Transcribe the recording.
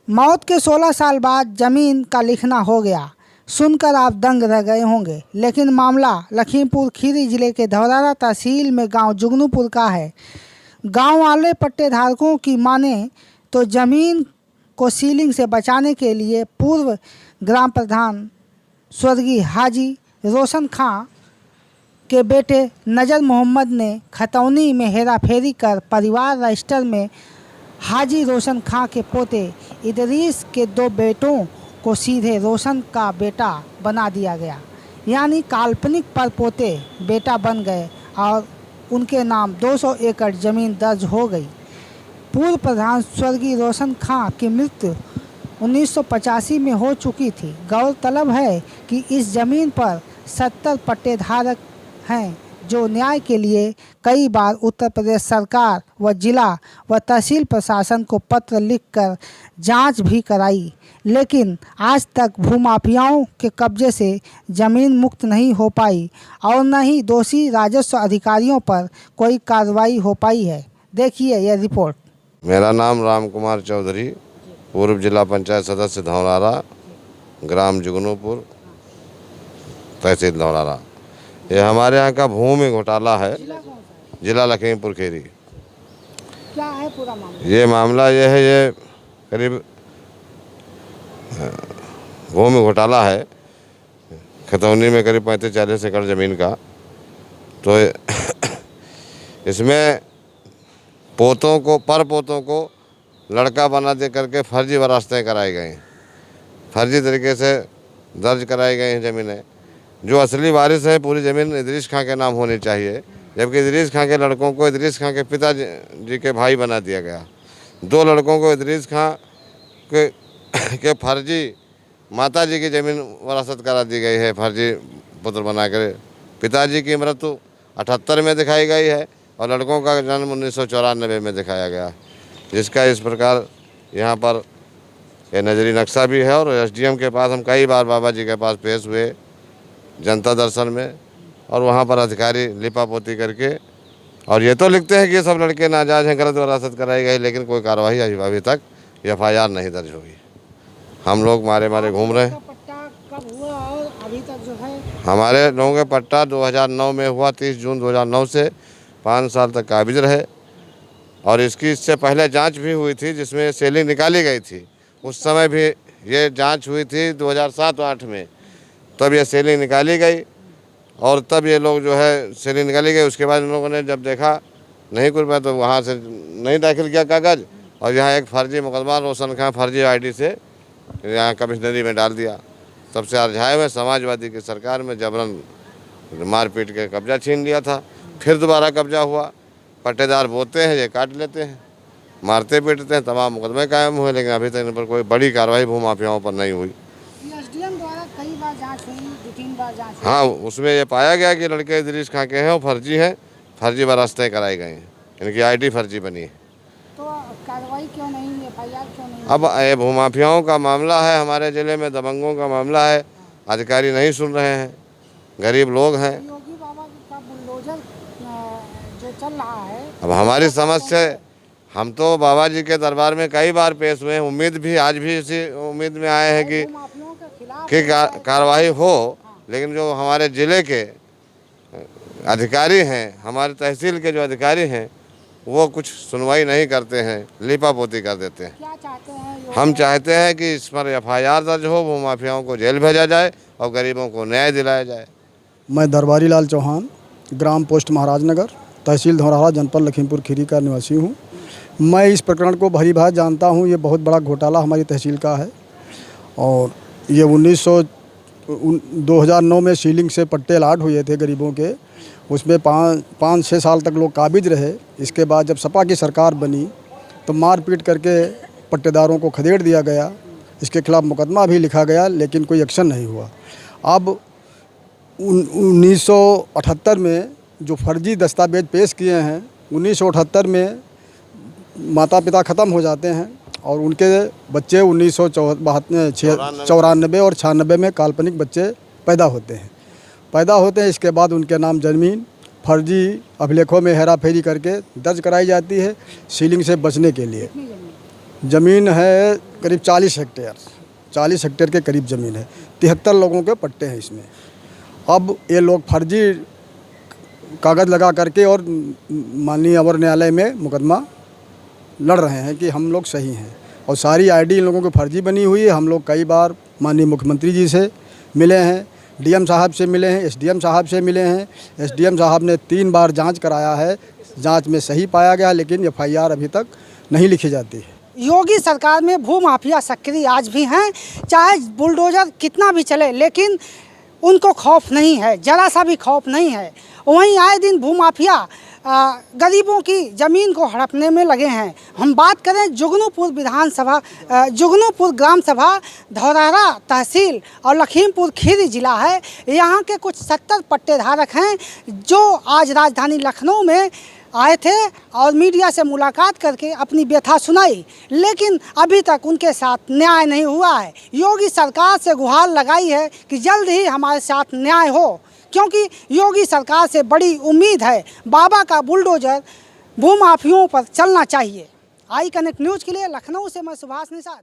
मौत के 16 साल बाद जमीन का लिखना हो गया। सुनकर आप दंग रह गए होंगे, लेकिन मामला लखीमपुर खीरी जिले के धौलारा तहसील में गांव जुगनूपुर का है। गांव वाले पट्टेधारकों की माने तो जमीन को सीलिंग से बचाने के लिए पूर्व ग्राम प्रधान स्वर्गीय हाजी रोशन खां के बेटे नजर मोहम्मद ने खतौनी में हेराफेरी कर परिवार रजिस्टर में हाजी रोशन खां के पोते इदरीस के 2 बेटों को सीधे रोशन का बेटा बना दिया गया, यानी काल्पनिक परपोते बेटा बन गए और उनके नाम 200 एकड़ ज़मीन दर्ज हो गई। पूर्व प्रधान स्वर्गीय रोशन खां की मृत्यु 1985 में हो चुकी थी। गौरतलब है कि इस ज़मीन पर 70 पट्टेधारक हैं जो न्याय के लिए कई बार उत्तर प्रदेश सरकार व जिला व तहसील प्रशासन को पत्र लिखकर जांच भी कराई, लेकिन आज तक भूमाफियाओं के कब्जे से ज़मीन मुक्त नहीं हो पाई और न ही दोषी राजस्व अधिकारियों पर कोई कार्रवाई हो पाई है। देखिए यह रिपोर्ट। मेरा नाम राम कुमार चौधरी, पूर्व जिला पंचायत सदस्य धौलारा, ग्राम जुगनूपुर, तहसील धौलारा। ये हमारे यहाँ का भूमि घोटाला है, जिला लखीमपुर खीरी। क्या है पूरा मामला? ये मामला ये है, ये करीब भूमि घोटाला है। खतौनी में करीब 35-40 एकड़ ज़मीन का। तो इसमें पोतों को, पर पोतों को लड़का बना दे करके फर्जी वरासतें कराई गई, फर्जी तरीके से दर्ज कराई गई हैं ज़मीनें। जो असली वारिस है पूरी ज़मीन इदरीस खां के नाम होनी चाहिए, जबकि इदरीस खां के लड़कों को इदरीस खां के पिताजी के भाई बना दिया गया। 2 लड़कों को इदरीस खां के फर्जी माताजी की ज़मीन वरासत करा दी गई है, फर्जी पुत्र बनाकर। पिताजी की मृत्यु 78 में दिखाई गई है और लड़कों का जन्म 1994 में दिखाया गया, जिसका इस प्रकार यहाँ पर ये नजरी नक्शा भी है। और एसडीएम के पास हम कई बार बाबा जी के पास पेश हुए जनता दर्शन में, और वहाँ पर अधिकारी लिपापोती करके और ये तो लिखते हैं कि ये सब लड़के नाजायज हैं, गलत वरासत कराई गई, लेकिन कोई कार्रवाई अभी तक FIR नहीं दर्ज हुई। हम लोग मारे घूम रहे हैं। पट्टा कब हुआ और अभी तक जो है? हमारे लोगों के पट्टा 2009 में हुआ, 30 जून 2009 से 5 साल तक काबिज रहे। और इससे पहले जांच भी हुई थी, जिसमें सेलिंग निकाली गई थी। उस समय भी ये जांच हुई थी 2007-8 में, तब ये सेलिंग निकाली गई और तब ये लोग जो है सेलिंग निकाली गई। उसके बाद इन लोगों ने जब देखा नहीं कुछ पाया तो वहाँ से नहीं दाखिल किया कागज़, और यहाँ एक फर्जी मुकदमा रोशन खां फर्जी ID से यहाँ कमिश्नरी में डाल दिया। तब से अरझाए में समाजवादी की सरकार में जबरन मारपीट के कब्जा छीन लिया था। फिर दोबारा कब्जा हुआ। पट्टेदार बोते हैं, ये काट लेते हैं, मारते पीटते हैं। तमाम मुकदमे कायम हुए, लेकिन अभी तक इन पर कोई बड़ी कार्रवाई भूमाफियाओं पर नहीं हुई। एसडीएम द्वारा कई बार जांच हुई, 2-3 बार जांच हुई। हाँ, उसमें ये पाया गया कि लड़के इदरीस खां के हैं और फर्जी हैं, फर्जी वरासतें कराई गई हैं, इनकी ID फर्जी बनी है। तो कार्रवाई क्यों नहीं, FIR क्यों नहीं? अब ये भूमाफियाओं का मामला है, हमारे ज़िले में दबंगों का मामला है। अधिकारी नहीं सुन रहे हैं, गरीब लोग हैं। योगी बाबा का बुलडोजर जो चल रहा है, अब हमारी समझ से हम तो बाबा जी के दरबार में कई बार पेश हुए हैं। उम्मीद भी आज भी इसी उम्मीद में आए हैं कि भूमाफियाओं के खिलाफ कार्रवाई हो, लेकिन जो हमारे ज़िले के अधिकारी हैं, हमारे तहसील के जो अधिकारी हैं, वो कुछ सुनवाई नहीं करते हैं, लिपापोती कर देते हैं। क्या चाहते हैं? हम चाहते हैं कि इस पर FIR दर्ज हो, भूमाफियाओं को जेल भेजा जाए और गरीबों को न्याय दिलाया जाए। मैं दरबारी लाल चौहान, ग्राम पोस्ट महाराजनगर, तहसील धौलारा, जनपद लखीमपुर खीरी का निवासी हूँ। मैं इस प्रकरण को भली भांति जानता हूँ। ये बहुत बड़ा घोटाला हमारी तहसील का है और ये 2009 में सीलिंग से पट्टे अलाट हुए थे गरीबों के। उसमें 5-6 साल तक लोग काबिज रहे। इसके बाद जब सपा की सरकार बनी तो मारपीट करके पट्टेदारों को खदेड़ दिया गया। इसके खिलाफ मुकदमा भी लिखा गया, लेकिन कोई एक्शन नहीं हुआ। अब 1978 में जो फर्जी दस्तावेज पेश किए हैं, 1978 में माता पिता ख़त्म हो जाते हैं और उनके बच्चे 1994 और 96 में काल्पनिक बच्चे पैदा होते हैं। इसके बाद उनके नाम ज़मीन फर्जी अभिलेखों में हेराफेरी करके दर्ज कराई जाती है सीलिंग से बचने के लिए। ज़मीन है करीब 40 हेक्टेयर के करीब ज़मीन है। 73 लोगों के पट्टे हैं इसमें। अब ये लोग फर्जी कागज़ लगा करके और माननीय अवर न्यायालय में मुकदमा लड़ रहे हैं कि हम लोग सही हैं, और सारी आईडी इन लोगों की फर्जी बनी हुई है। हम लोग कई बार माननीय मुख्यमंत्री जी से मिले हैं, डीएम साहब से मिले हैं, एसडीएम साहब से मिले हैं। एसडीएम साहब ने 3 बार जांच कराया है, जांच में सही पाया गया, लेकिन एफआईआर अभी तक नहीं लिखी जाती है। योगी सरकार में भूमाफिया सक्रिय आज भी हैं, चाहे बुलडोजर कितना भी चले, लेकिन उनको खौफ नहीं है, जरा सा भी खौफ नहीं है। वहीं आए दिन भूमाफिया गरीबों की ज़मीन को हड़पने में लगे हैं। हम बात करें जुगनूपुर विधानसभा, जुगनूपुर ग्राम सभा, धौरहरा तहसील और लखीमपुर खीरी जिला है। यहाँ के कुछ 70 पट्टेधारक हैं जो आज राजधानी लखनऊ में आए थे और मीडिया से मुलाकात करके अपनी व्यथा सुनाई, लेकिन अभी तक उनके साथ न्याय नहीं हुआ है। योगी सरकार से गुहार लगाई है कि जल्द ही हमारे साथ न्याय हो, क्योंकि योगी सरकार से बड़ी उम्मीद है। बाबा का बुलडोजर भूमाफियों पर चलना चाहिए। आई कनेक्ट न्यूज़ के लिए लखनऊ से मैं सुभाष निषाद।